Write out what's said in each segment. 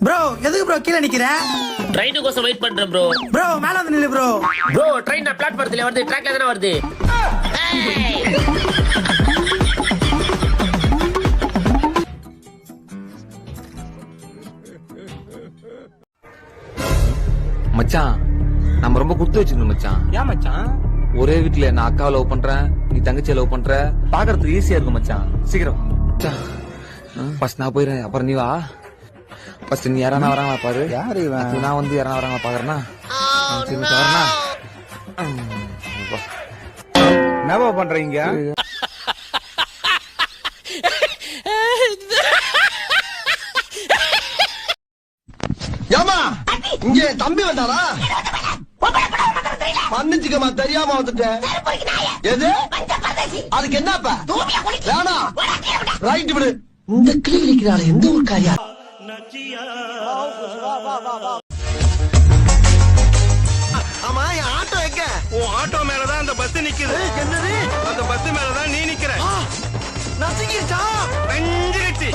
Bro எதுக்கு bro கீழே நிக்கிற? ட்ரெயினுக்கோசம் வெயிட் பண்றேன் ப்ரோ. ப்ரோ மேல வந்து நில்லு ப்ரோ. ப்ரோ ட்ரெயின் பிளாட்ஃபார்ம்ல வருது, ட்ராக்ல தான வருது. மச்சான் நம்ம ரொம்ப குடுத்து வச்சிருந்தோம் மச்சான். ஏன் மச்சான்? ஒரே வீட்டுல நான் அக்காவை லவ் பண்றேன், நீ தங்கச்சியை லவ் பண்ற, பாக்குறதுக்கு ஈஸியா இருக்கும் மச்சான். சீக்கிரம் ஃபர்ஸ்ட் நான் போயிடுறேன், அப்புறம் நீ வா. ஃபர்ஸ்ட் நீ யாரானா வராங்களா பாரு. யாரு இவன்? நான் வந்து யாரானா வராங்களா பாக்குறேன்னா வரனா. என்னவா பண்றீங்க? ஏமா இங்க தம்பி வந்தாரா? மன்னிச்சுக்கமா, தெரியாம வந்துட்டேன். எது அதுக்கு என்னப்ப வேணா ரைட் விடு. இந்த கிளி இருக்கிறாரு எந்த ஒரு காரியா? ஆமா என் ஆட்டோ எங்க? உன் ஆட்டோ மேலதான் அந்த பஸ் நிக்குது. என்னது? அந்த பஸ் மேலதான் நீ நிக்கிற. நசுங்கிருச்சா? வெஞ்சிருச்சு.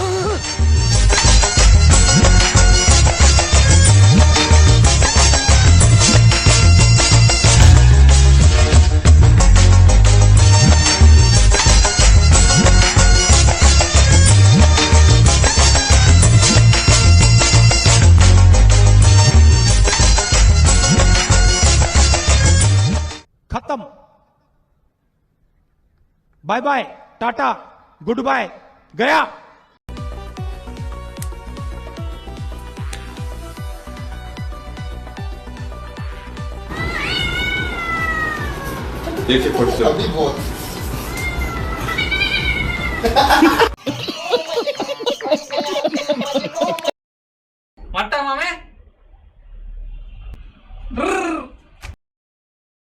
खत्म। Bye bye, tata, goodbye, गया। देखिए